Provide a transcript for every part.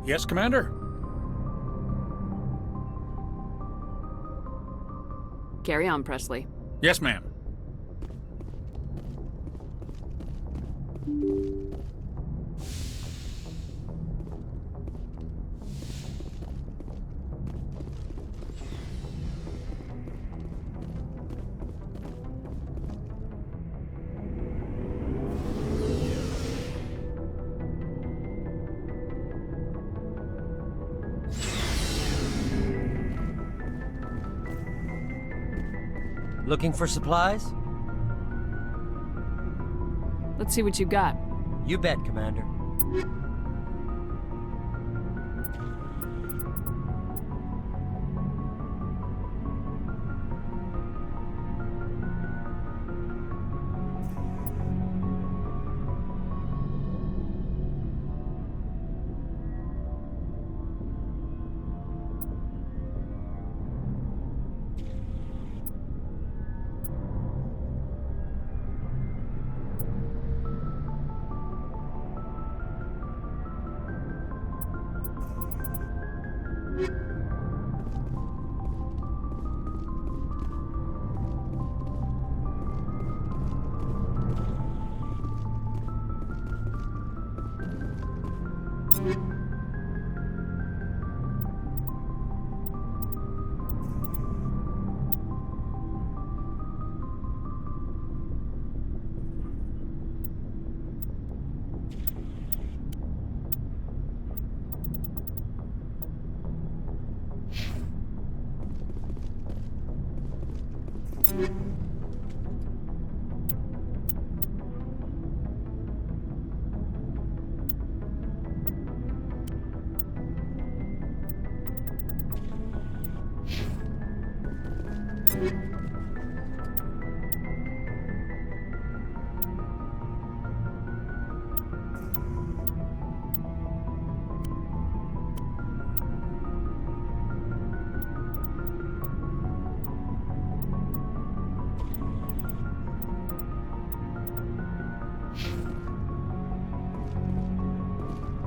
Yes, Commander? Carry on, Presley. Yes, ma'am. Looking for supplies? Let's see what you got. You bet, Commander.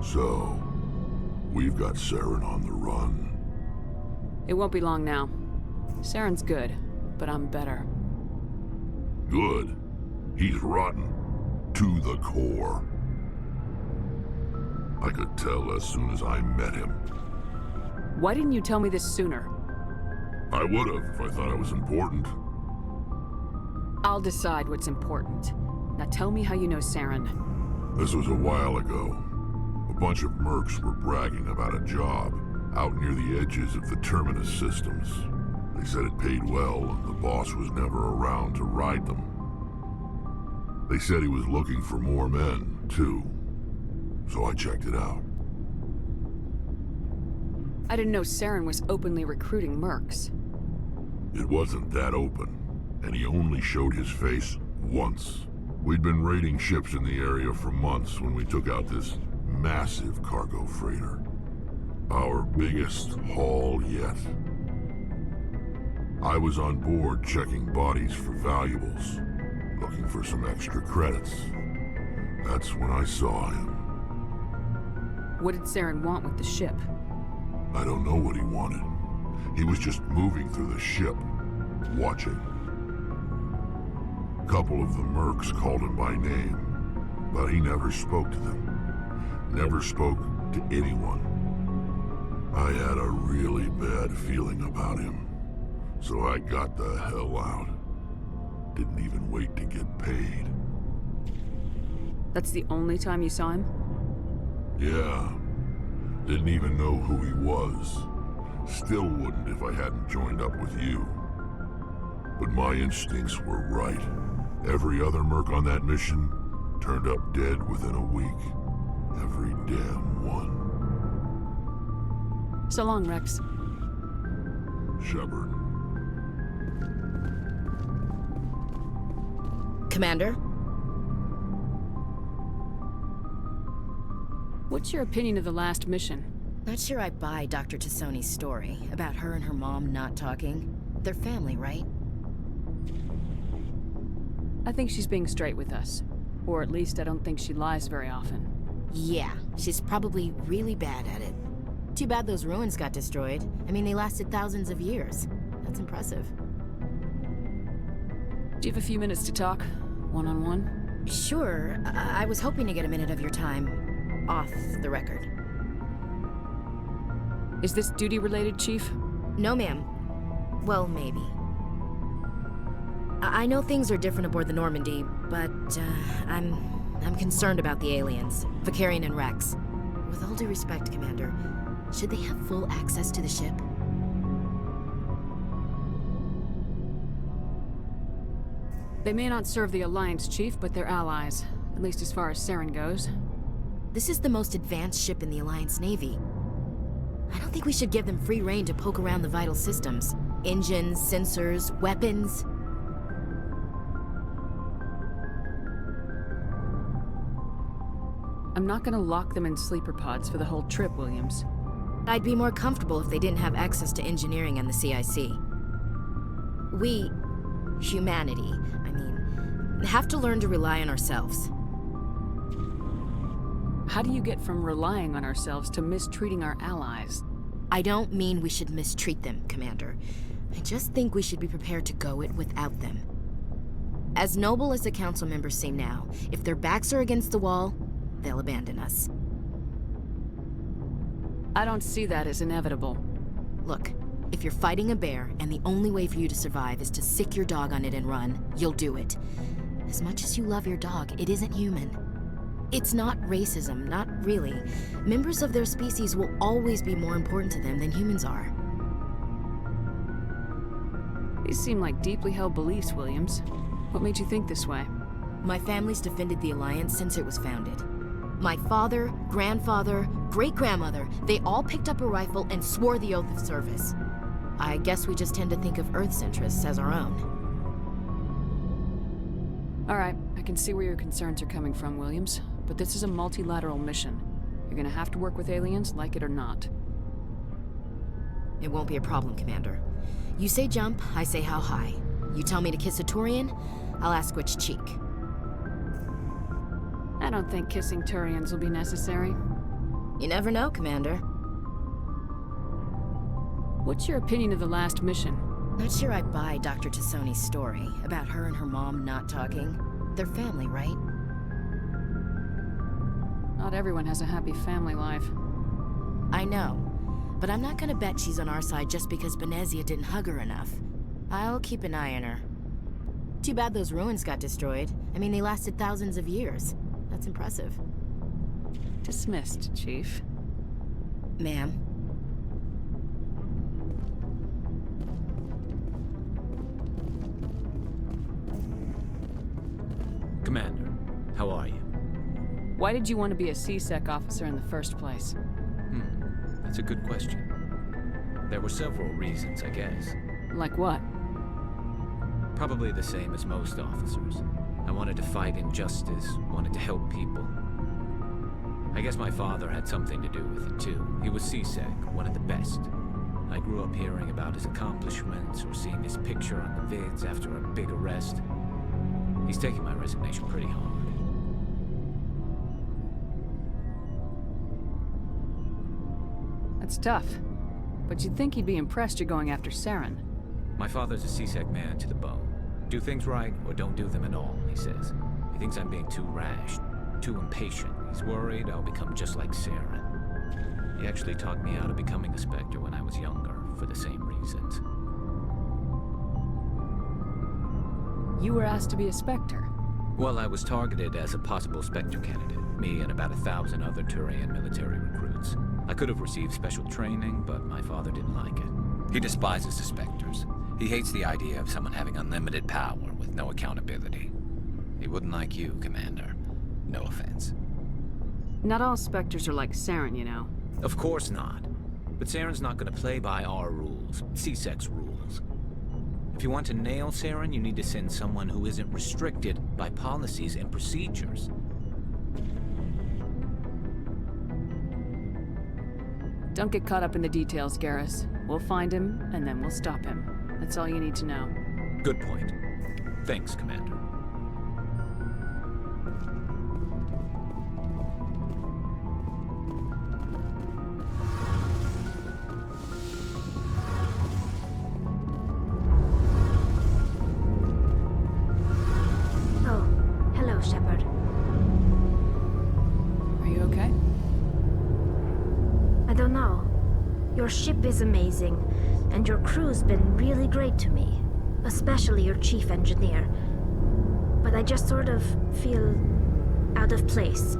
So, we've got Saren on the run. It won't be long now. Saren's good, but I'm better. Good. He's rotten. To the core. I could tell as soon as I met him. Why didn't you tell me this sooner? I would've if I thought it was important. I'll decide what's important. Now tell me how you know Saren. This was a while ago. A bunch of mercs were bragging about a job out near the edges of the Terminus systems. They said it paid well and the boss was never around to ride them. They said he was looking for more men, too. So I checked it out. I didn't know Saren was openly recruiting mercs. It wasn't that open, and he only showed his face once. We'd been raiding ships in the area for months when we took out this massive cargo freighter. Our biggest haul yet. I was on board checking bodies for valuables, looking for some extra credits. That's when I saw him. What did Saren want with the ship? I don't know what he wanted. He was just moving through the ship, watching. A couple of the mercs called him by name, but he never spoke to them. Never spoke to anyone. I had a really bad feeling about him, so I got the hell out. Didn't even wait to get paid. That's the only time you saw him? Yeah. Didn't even know who he was. Still wouldn't if I hadn't joined up with you. But my instincts were right. Every other merc on that mission turned up dead within a week. Every damn one. So long, Rex. Shepard. Commander? What's your opinion of the last mission? Not sure I buy Dr. Tassoni's story about her and her mom not talking. They're family, right? I think she's being straight with us. Or at least I don't think she lies very often. Yeah, she's probably really bad at it. Too bad those ruins got destroyed. I mean, they lasted thousands of years. That's impressive. Do you have a few minutes to talk? One-on-one? Sure. I was hoping to get a minute of your time off the record. Is this duty-related, Chief? No, ma'am. Well, maybe. I know things are different aboard the Normandy, but I'm concerned about the aliens, Vicarian and Rex. With all due respect, Commander, should they have full access to the ship? They may not serve the Alliance, Chief, but they're allies. At least as far as Saren goes. This is the most advanced ship in the Alliance Navy. I don't think we should give them free rein to poke around the vital systems. Engines, sensors, weapons. I'm not gonna lock them in sleeper pods for the whole trip, Williams. I'd be more comfortable if they didn't have access to engineering and the CIC. We, humanity, I mean, have to learn to rely on ourselves. How do you get from relying on ourselves to mistreating our allies? I don't mean we should mistreat them, Commander. I just think we should be prepared to go it without them. As noble as the Council members seem now, if their backs are against the wall, they'll abandon us. I don't see that as inevitable. Look, if you're fighting a bear and the only way for you to survive is to sick your dog on it and run, you'll do it. As much as you love your dog, it isn't human. It's not racism, not really. Members of their species will always be more important to them than humans are. These seem like deeply held beliefs, Williams. What made you think this way? My family's defended the Alliance since it was founded. My father, grandfather, great-grandmother, they all picked up a rifle and swore the oath of service. I guess we just tend to think of Earth's interests as our own. All right, I can see where your concerns are coming from, Williams. But this is a multilateral mission. You're gonna have to work with aliens, like it or not. It won't be a problem, Commander. You say jump, I say how high. You tell me to kiss a Turian, I'll ask which cheek. I don't think kissing Turians will be necessary. You never know, Commander. What's your opinion of the last mission? Not sure I buy Dr. Tassoni's story about her and her mom not talking. They're family, right? Not everyone has a happy family life. I know, but I'm not gonna bet she's on our side just because Benezia didn't hug her enough. I'll keep an eye on her. Too bad those ruins got destroyed. I mean, they lasted thousands of years. That's impressive. Dismissed, Chief. Ma'am. Commander, how are you? Why did you want to be a C-Sec officer in the first place? That's a good question. There were several reasons, I guess. Like what? Probably the same as most officers. I wanted to fight injustice, wanted to help people. I guess my father had something to do with it too. He was C-Sec, one of the best. I grew up hearing about his accomplishments or seeing his picture on the vids after a big arrest. He's taking my resignation pretty hard. That's tough. But you'd think he'd be impressed you're going after Saren. My father's a C-Sec man to the bone. Do things right or don't do them at all, he says. He thinks I'm being too rash, too impatient. He's worried I'll become just like Saren. He actually talked me out of becoming a Spectre when I was younger, for the same reasons. You were asked to be a Spectre. Well, I was targeted as a possible Spectre candidate, me and about 1,000 other Turian military recruits. I could have received special training, but my father didn't like it. He despises the Spectres. He hates the idea of someone having unlimited power with no accountability. He wouldn't like you, Commander. No offense. Not all Spectres are like Saren, you know. Of course not. But Saren's not gonna play by our rules, C-Sec's rules. If you want to nail Saren, you need to send someone who isn't restricted by policies and procedures. Don't get caught up in the details, Garrus. We'll find him, and then we'll stop him. That's all you need to know. Good point. Thanks, Commander. Your ship is amazing, and your crew's been really great to me, especially your chief engineer. But I just sort of feel out of place.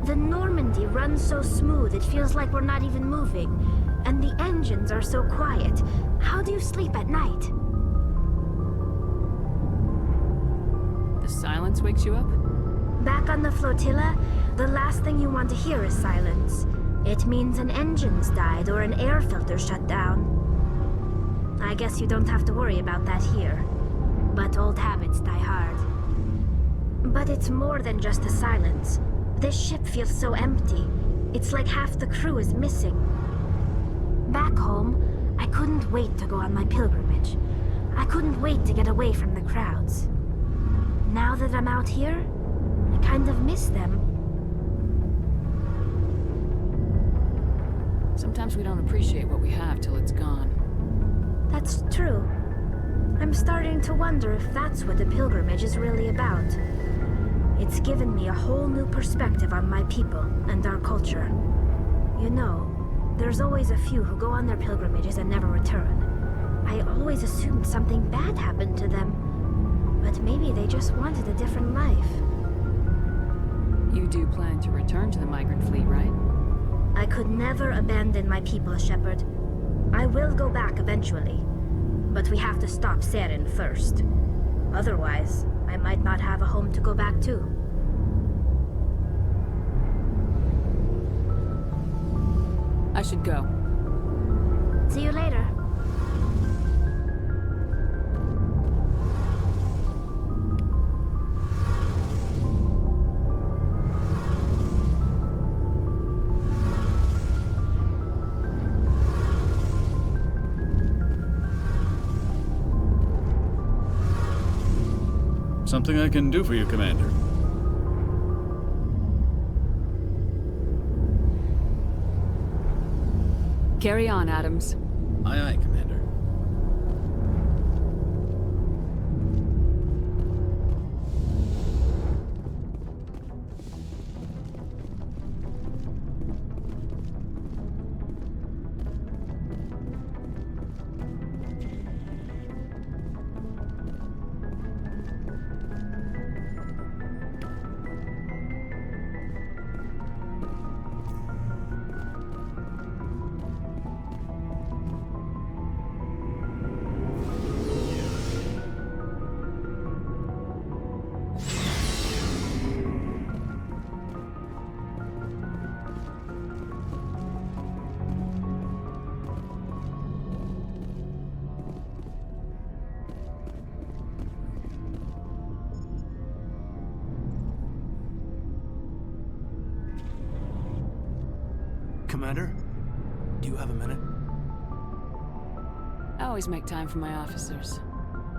The Normandy runs so smooth it feels like we're not even moving, and the engines are so quiet. How do you sleep at night? The silence wakes you up? Back on the flotilla, the last thing you want to hear is silence. It means an engine's died or an air filter shut down. I guess you don't have to worry about that here. But old habits die hard. But it's more than just the silence. This ship feels so empty. It's like half the crew is missing. Back home, I couldn't wait to go on my pilgrimage. I couldn't wait to get away from the crowds. Now that I'm out here, I kind of miss them. Sometimes we don't appreciate what we have till it's gone. That's true. I'm starting to wonder if that's what the pilgrimage is really about. It's given me a whole new perspective on my people and our culture. You know, there's always a few who go on their pilgrimages and never return. I always assumed something bad happened to them. But maybe they just wanted a different life. You do plan to return to the migrant fleet, right? I could never abandon my people, Shepard. I will go back eventually. But we have to stop Saren first. Otherwise, I might not have a home to go back to. I should go. See you later. Something I can do for you, Commander. Carry on, Adams. Aye, aye, Commander. Commander, do you have a minute? I always make time for my officers.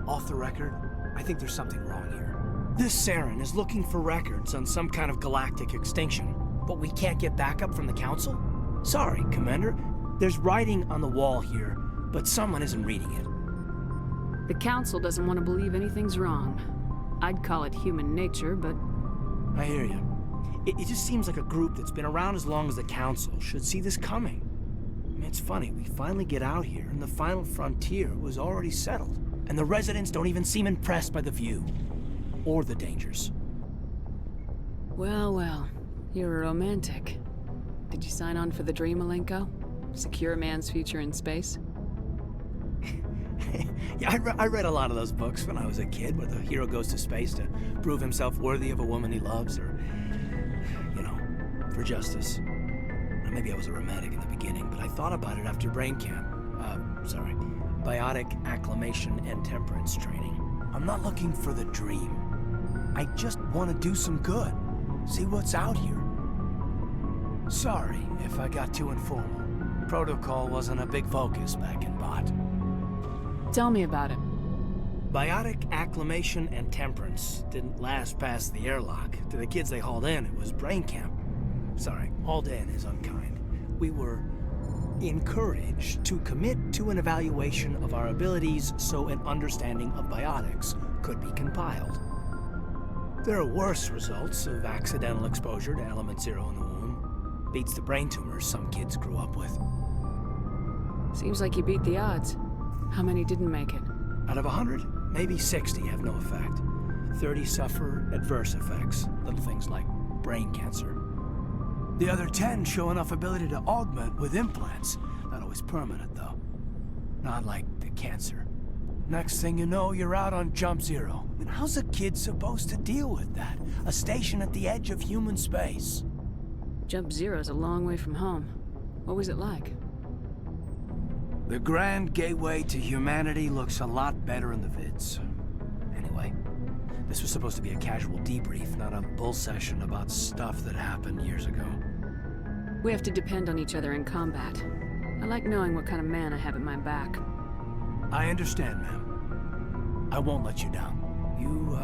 Off the record, I think there's something wrong here. This Saren is looking for records on some kind of galactic extinction, but we can't get backup from the Council? Sorry, Commander. There's writing on the wall here, but someone isn't reading it. The Council doesn't want to believe anything's wrong. I'd call it human nature, but... I hear you. It just seems like a group that's been around as long as the Council should see this coming. I mean, it's funny, we finally get out here, and the final frontier was already settled. And the residents don't even seem impressed by the view. Or the dangers. Well, well. You're a romantic. Did you sign on for the dream, Malenko? Secure a man's future in space? Yeah, I read a lot of those books when I was a kid, where the hero goes to space to prove himself worthy of a woman he loves, or, you know, for justice. Now, maybe I was a romantic in the beginning, but I thought about it after brain camp. Biotic acclimation and temperance training. I'm not looking for the dream. I just want to do some good. See what's out here. Sorry if I got too informal. Protocol wasn't a big focus back in Bot. Tell me about it. Biotic acclimation and temperance didn't last past the airlock. To the kids they hauled in, it was brain camp. Sorry, hauled in is unkind. We were encouraged to commit to an evaluation of our abilities so an understanding of biotics could be compiled. There are worse results of accidental exposure to element 0 in the womb. Beats the brain tumors some kids grew up with. Seems like you beat the odds. How many didn't make it? Out of 100, maybe 60 have no effect. 30 suffer adverse effects, little things like brain cancer. The other 10 show enough ability to augment with implants. Not always permanent, though. Not like the cancer. Next thing you know, you're out on Jump Zero. I mean, how's a kid supposed to deal with that? A station at the edge of human space. Jump Zero's a long way from home. What was it like? The grand gateway to humanity looks a lot better in the vids. Anyway, this was supposed to be a casual debrief, not a bull session about stuff that happened years ago. We have to depend on each other in combat. I like knowing what kind of man I have at my back. I understand, ma'am. I won't let you down. You,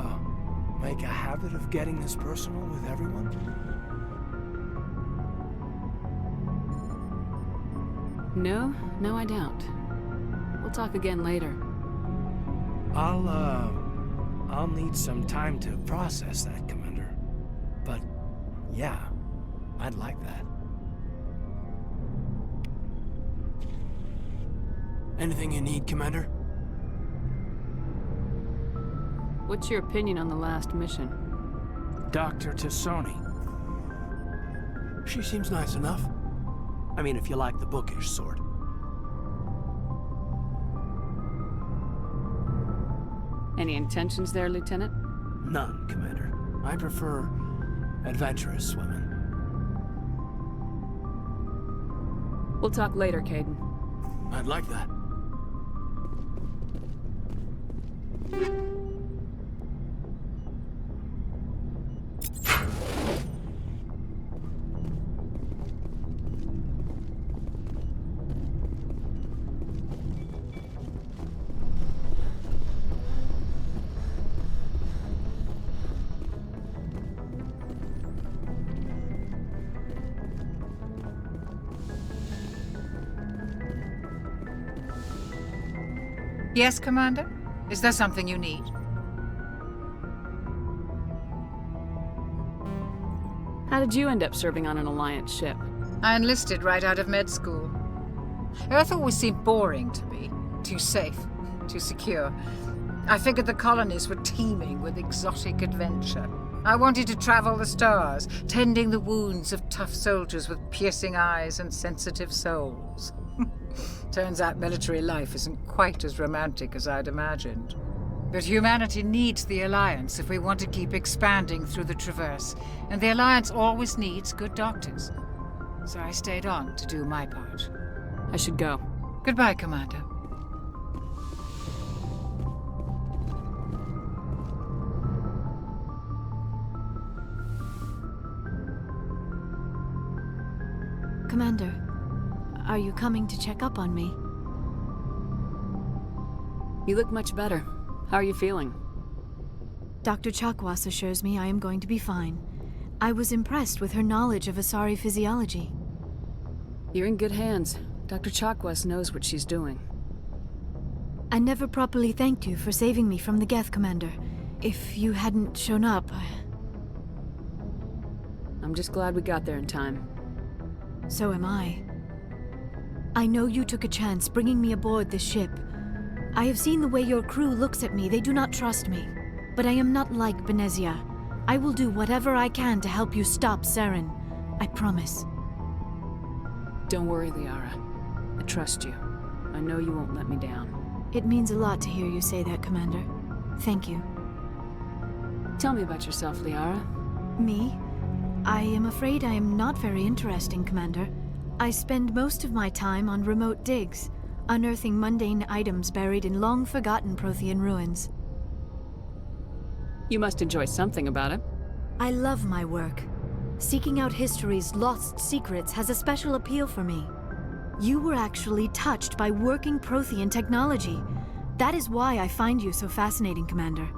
make a habit of getting this personal with everyone? No, I don't. We'll talk again later. I'll need some time to process that, Commander. But, yeah, I'd like that. Anything you need, Commander? What's your opinion on the last mission? Dr. Tassoni. She seems nice enough. I mean, if you like the bookish sort. Any intentions there, Lieutenant? None, Commander. I prefer adventurous women. We'll talk later, Caden. I'd like that. Yes, Commander? Is there something you need? How did you end up serving on an Alliance ship? I enlisted right out of med school. Earth always seemed boring to me. Too safe, too secure. I figured the colonies were teeming with exotic adventure. I wanted to travel the stars, tending the wounds of tough soldiers with piercing eyes and sensitive souls. Turns out military life isn't quite as romantic as I'd imagined. But humanity needs the Alliance if we want to keep expanding through the Traverse, and the Alliance always needs good doctors. So I stayed on to do my part. I should go. Goodbye, Commander. Commander, are you coming to check up on me? You look much better. How are you feeling? Dr. Chakwas assures me I am going to be fine. I was impressed with her knowledge of Asari physiology. You're in good hands. Dr. Chakwas knows what she's doing. I never properly thanked you for saving me from the Geth, Commander. If you hadn't shown up, I'm just glad we got there in time. So am I. I know you took a chance bringing me aboard this ship. I have seen the way your crew looks at me. They do not trust me. But I am not like Benezia. I will do whatever I can to help you stop Saren. I promise. Don't worry, Liara. I trust you. I know you won't let me down. It means a lot to hear you say that, Commander. Thank you. Tell me about yourself, Liara. Me? I am afraid I am not very interesting, Commander. I spend most of my time on remote digs, unearthing mundane items buried in long-forgotten Prothean ruins. You must enjoy something about it. I love my work. Seeking out history's lost secrets has a special appeal for me. You were actually touched by working Prothean technology. That is why I find you so fascinating, Commander.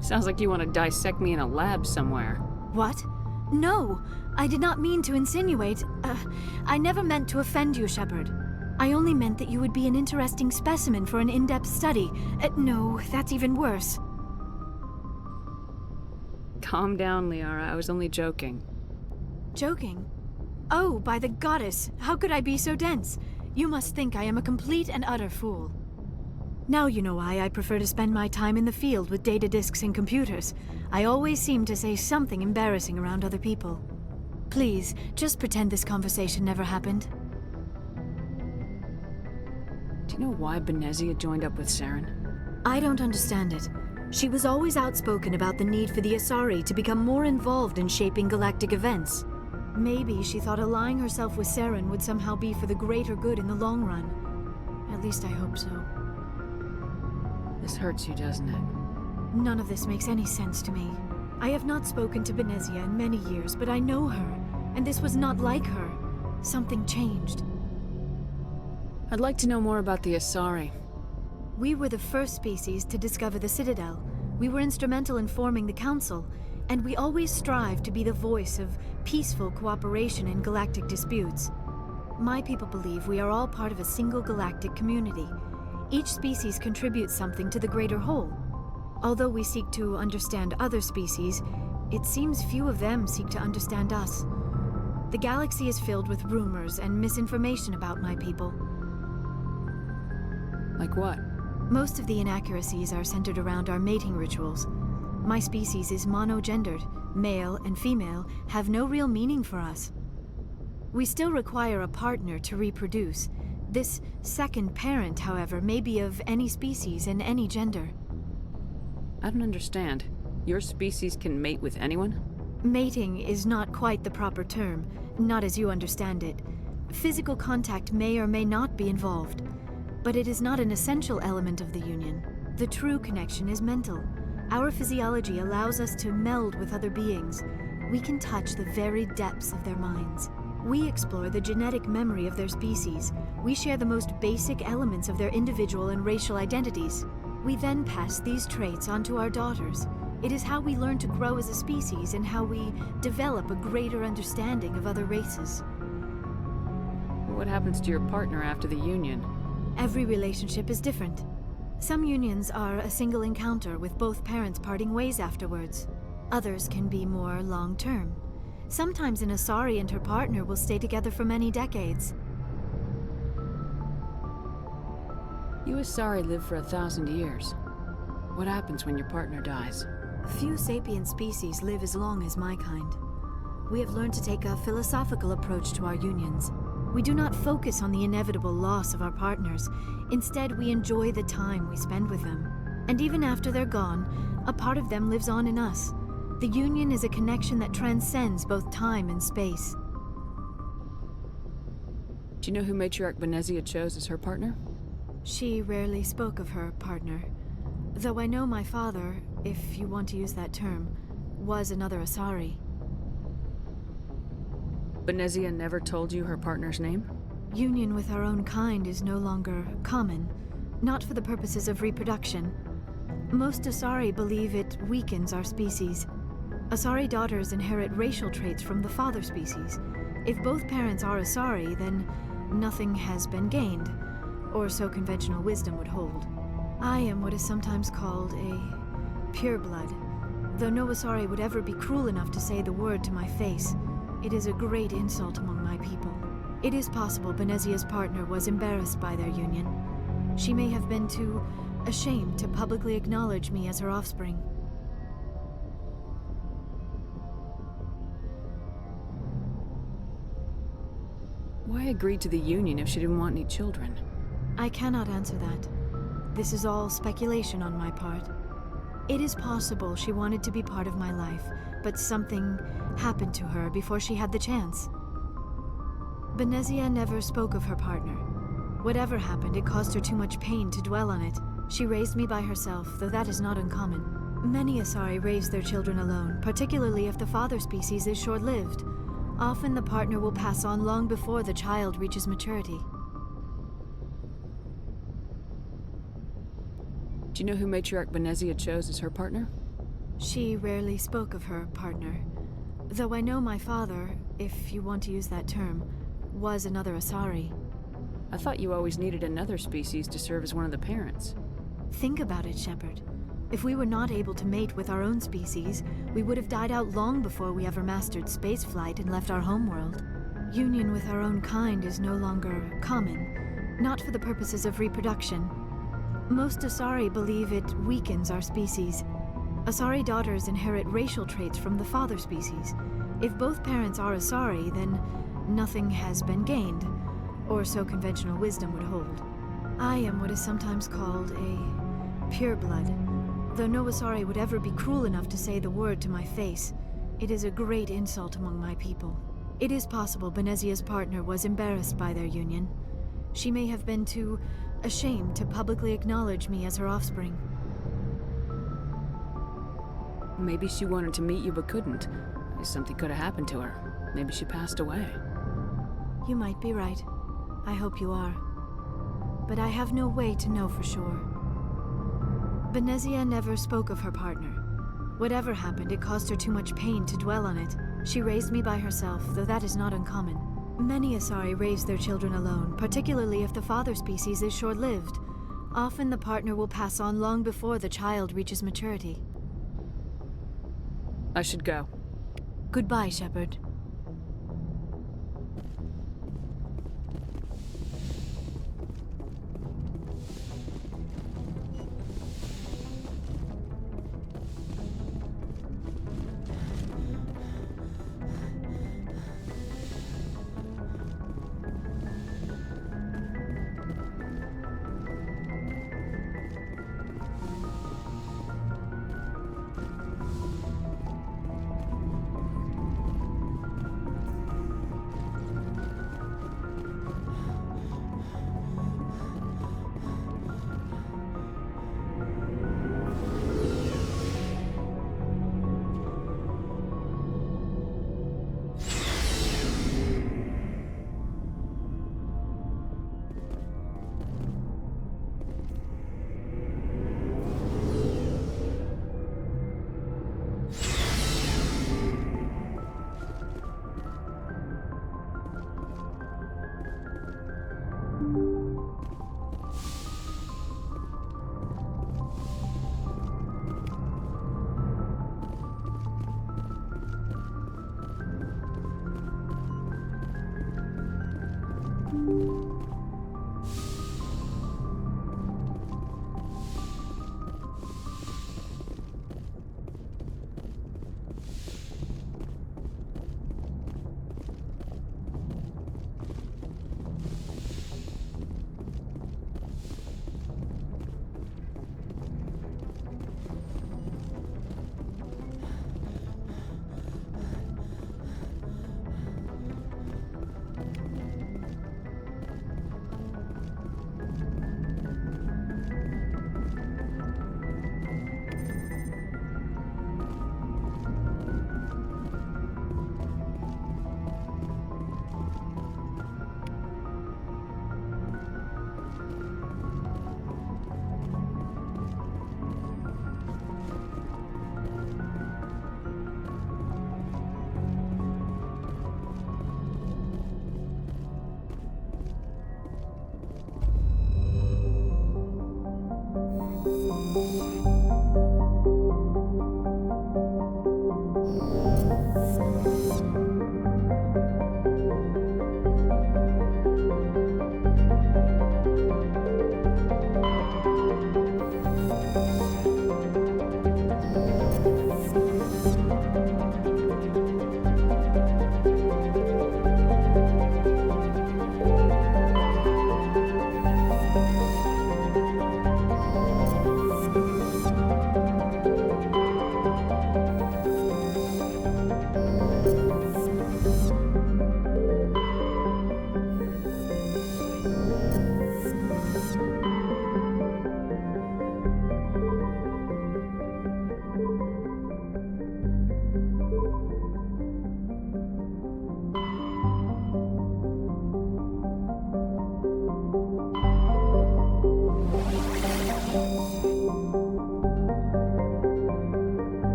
Sounds like you want to dissect me in a lab somewhere. What? No! I did not mean to insinuate. I never meant to offend you, Shepard. I only meant that you would be an interesting specimen for an in-depth study. No, that's even worse. Calm down, Liara. I was only joking. Joking? Oh, by the goddess, how could I be so dense? You must think I am a complete and utter fool. Now you know why I prefer to spend my time in the field with data disks and computers. I always seem to say something embarrassing around other people. Please, just pretend this conversation never happened. Do you know why Benezia joined up with Saren? I don't understand it. She was always outspoken about the need for the Asari to become more involved in shaping galactic events. Maybe she thought allying herself with Saren would somehow be for the greater good in the long run. At least I hope so. This hurts you, doesn't it? None of this makes any sense to me. I have not spoken to Benezia in many years, but I know her, and this was not like her. Something changed. I'd like to know more about the Asari. We were the first species to discover the Citadel. We were instrumental in forming the Council, and we always strive to be the voice of peaceful cooperation in galactic disputes. My people believe we are all part of a single galactic community. Each species contributes something to the greater whole. Although we seek to understand other species, it seems few of them seek to understand us. The galaxy is filled with rumors and misinformation about my people. Like what? Most of the inaccuracies are centered around our mating rituals. My species is monogendered. Male and female have no real meaning for us. We still require a partner to reproduce. This second parent, however, may be of any species and any gender. I don't understand. Your species can mate with anyone? Mating is not quite the proper term, not as you understand it. Physical contact may or may not be involved, but it is not an essential element of the union. The true connection is mental. Our physiology allows us to meld with other beings. We can touch the very depths of their minds. We explore the genetic memory of their species. We share the most basic elements of their individual and racial identities. We then pass these traits onto our daughters. It is how we learn to grow as a species and how we develop a greater understanding of other races. What happens to your partner after the union? Every relationship is different. Some unions are a single encounter with both parents parting ways afterwards. Others can be more long-term. Sometimes an Asari and her partner will stay together for many decades. You Asari live for 1,000 years. What happens when your partner dies? Few sapient species live as long as my kind. We have learned to take a philosophical approach to our unions. We do not focus on the inevitable loss of our partners. Instead, we enjoy the time we spend with them. And even after they're gone, a part of them lives on in us. The union is a connection that transcends both time and space. Do you know who Matriarch Benezia chose as her partner? She rarely spoke of her partner. Though I know my father, if you want to use that term, was another Asari. Benezia never told you her partner's name? Union with our own kind is no longer common, not for the purposes of reproduction. Most Asari believe it weakens our species. Asari daughters inherit racial traits from the father species. If both parents are Asari, then nothing has been gained, or so conventional wisdom would hold. I am what is sometimes called a pureblood. Though no Asari would ever be cruel enough to say the word to my face, it is a great insult among my people. It is possible Benezia's partner was embarrassed by their union. She may have been too ashamed to publicly acknowledge me as her offspring. Why agree to the union if she didn't want any children? I cannot answer that. This is all speculation on my part. It is possible she wanted to be part of my life, but something happened to her before she had the chance. Benezia never spoke of her partner. Whatever happened, it caused her too much pain to dwell on it. She raised me by herself, though that is not uncommon. Many Asari raise their children alone, particularly if the father species is short-lived. Often the partner will pass on long before the child reaches maturity. Do you know who Matriarch Benezia chose as her partner? She rarely spoke of her partner. Though I know my father, if you want to use that term, was another Asari. I thought you always needed another species to serve as one of the parents. Think about it, Shepard. If we were not able to mate with our own species, we would have died out long before we ever mastered spaceflight and left our homeworld. Union with our own kind is no longer common, not for the purposes of reproduction. Most Asari believe it weakens our species. Asari daughters inherit racial traits from the father species. If both parents are Asari, then nothing has been gained, or so conventional wisdom would hold. I am what is sometimes called a pureblood, though no Asari would ever be cruel enough to say the word to my face. It is a great insult among my people. It is possible Benezia's partner was embarrassed by their union. She may have been too ashamed to publicly acknowledge me as her offspring. Maybe she wanted to meet you but couldn't. Something could have happened to her. Maybe she passed away. You might be right. I hope you are. But I have no way to know for sure. Benezia never spoke of her partner. Whatever happened, it caused her too much pain to dwell on it. She raised me by herself, though that is not uncommon. Many Asari raise their children alone, particularly if the father species is short-lived. Often the partner will pass on long before the child reaches maturity. I should go. Goodbye, Shepard.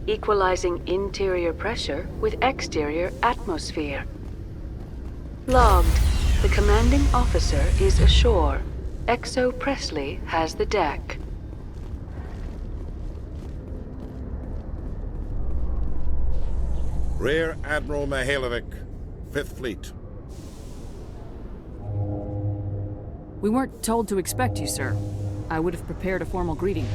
equalizing interior pressure with exterior atmosphere. Logged. The commanding officer is ashore. Exo Presley has the deck. Rear Admiral Mihailovic, 5th Fleet. We weren't told to expect you, sir. I would have prepared a formal greeting.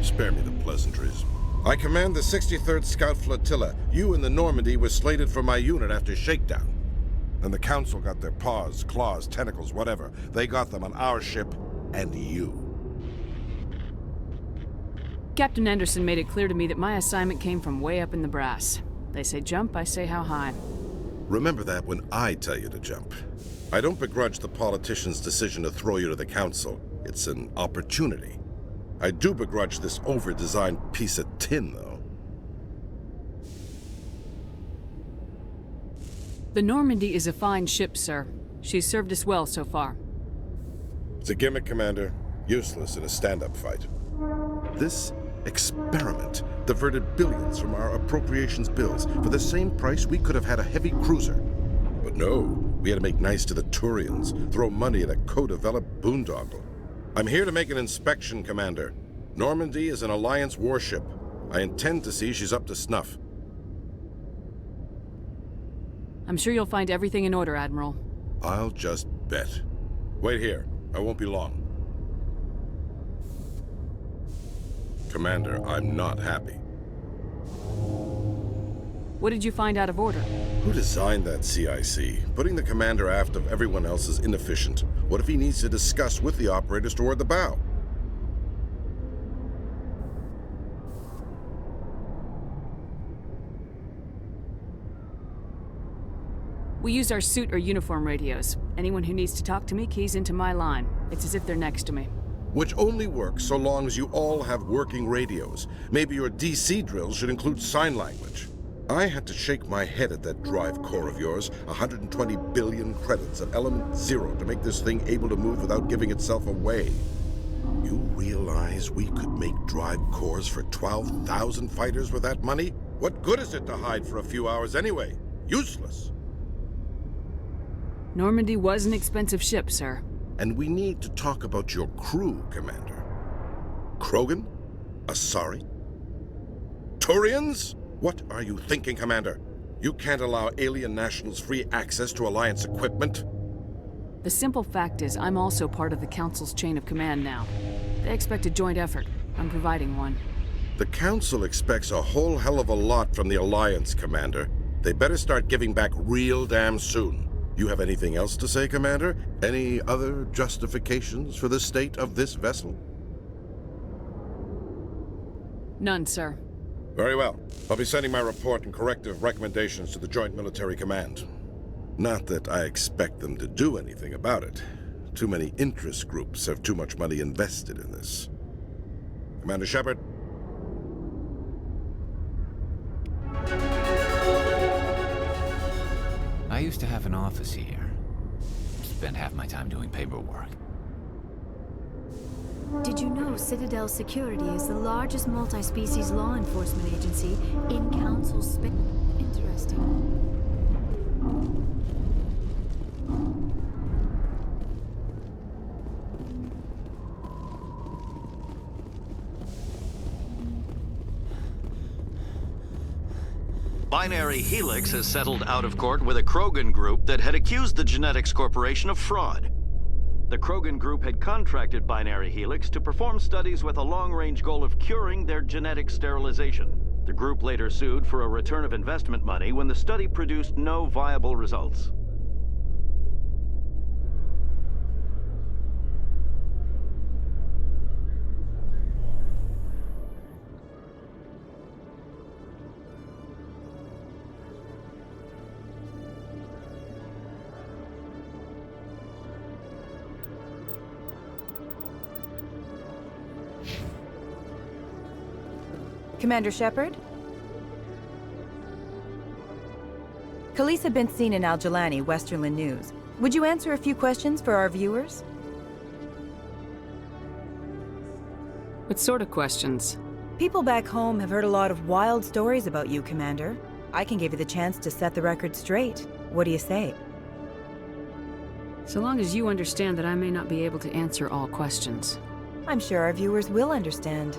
Spare me the pleasantries. I command the 63rd Scout Flotilla. You in the Normandy were slated for my unit after shakedown. And the Council got their paws, claws, tentacles, whatever. They got them on our ship, and you. Captain Anderson made it clear to me that my assignment came from way up in the brass. They say jump, I say how high. Remember that when I tell you to jump. I don't begrudge the politician's decision to throw you to the Council. It's an opportunity. I do begrudge this over-designed piece of tin, though. The Normandy is a fine ship, sir. She's served us well so far. It's a gimmick, Commander. Useless in a stand-up fight. This experiment diverted billions from our appropriations bills. For the same price, we could have had a heavy cruiser. But no, we had to make nice to the Turians, throw money at a co-developed boondoggle. I'm here to make an inspection, Commander. Normandy is an Alliance warship. I intend to see she's up to snuff. I'm sure you'll find everything in order, Admiral. I'll just bet. Wait here. I won't be long. Commander, I'm not happy. What did you find out of order? Who designed that CIC? Putting the commander aft of everyone else is inefficient. What if he needs to discuss with the operators toward the bow? We use our suit or uniform radios. Anyone who needs to talk to me keys into my line. It's as if they're next to me. Which only works so long as you all have working radios. Maybe your DC drills should include sign language. I had to shake my head at that drive core of yours. 120 billion credits at element 0 to make this thing able to move without giving itself away. You realize we could make drive cores for 12,000 fighters with that money? What good is it to hide for a few hours anyway? Useless. Normandy was an expensive ship, sir. And we need to talk about your crew, Commander. Krogan? Asari? Turians? What are you thinking, Commander? You can't allow alien nationals free access to Alliance equipment? The simple fact is, I'm also part of the Council's chain of command now. They expect a joint effort. I'm providing one. The Council expects a whole hell of a lot from the Alliance, Commander. They better start giving back real damn soon. You have anything else to say, Commander? Any other justifications for the state of this vessel? None, sir. Very well. I'll be sending my report and corrective recommendations to the Joint Military Command. Not that I expect them to do anything about it. Too many interest groups have too much money invested in this. Commander Shepard? I used to have an office here. Spent half my time doing paperwork. Did you know Citadel Security is the largest multi-species law enforcement agency in Council space? Interesting. Binary Helix has settled out of court with a Krogan group that had accused the Genetics Corporation of fraud. The Krogan group had contracted Binary Helix to perform studies with a long-range goal of curing their genetic sterilization. The group later sued for a return of investment money when the study produced no viable results. Commander Shepard? Khalees had been seen in Al-Jalani, Westerland News. Would you answer a few questions for our viewers? What sort of questions? People back home have heard a lot of wild stories about you, Commander. I can give you the chance to set the record straight. What do you say? So long as you understand that I may not be able to answer all questions. I'm sure our viewers will understand.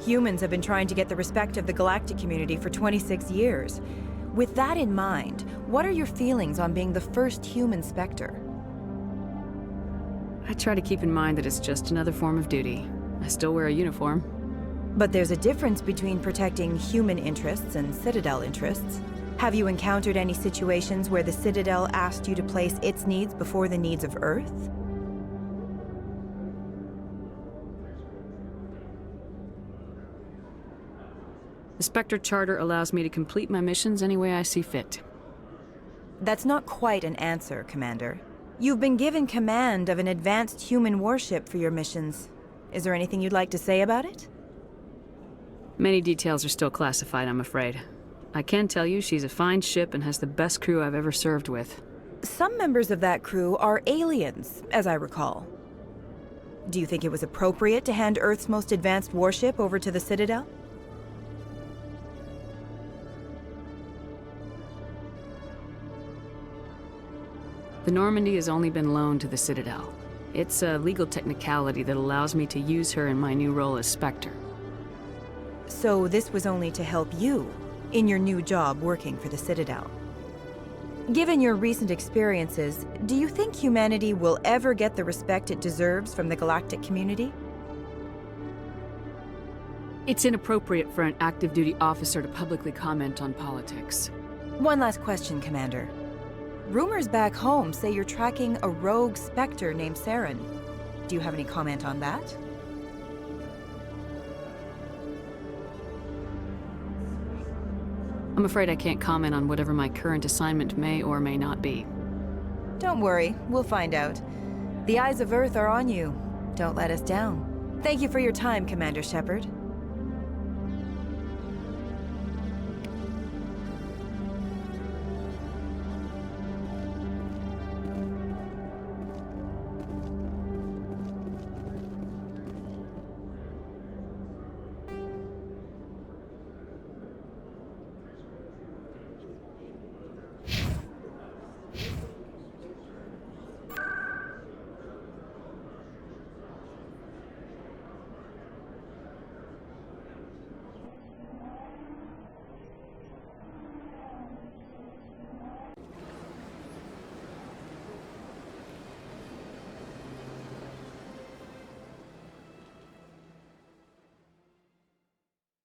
Humans have been trying to get the respect of the galactic community for 26 years. With that in mind, what are your feelings on being the first human Spectre? I try to keep in mind that it's just another form of duty. I still wear a uniform. But there's a difference between protecting human interests and Citadel interests. Have you encountered any situations where the Citadel asked you to place its needs before the needs of Earth? The Spectre Charter allows me to complete my missions any way I see fit. That's not quite an answer, Commander. You've been given command of an advanced human warship for your missions. Is there anything you'd like to say about it? Many details are still classified, I'm afraid. I can tell you she's a fine ship and has the best crew I've ever served with. Some members of that crew are aliens, as I recall. Do you think it was appropriate to hand Earth's most advanced warship over to the Citadel? The Normandy has only been loaned to the Citadel. It's a legal technicality that allows me to use her in my new role as Spectre. So this was only to help you in your new job working for the Citadel. Given your recent experiences, do you think humanity will ever get the respect it deserves from the galactic community? It's inappropriate for an active duty officer to publicly comment on politics. One last question, Commander. Rumors back home say you're tracking a rogue Spectre named Saren. Do you have any comment on that? I'm afraid I can't comment on whatever my current assignment may or may not be. Don't worry, we'll find out. The eyes of Earth are on you. Don't let us down. Thank you for your time, Commander Shepard.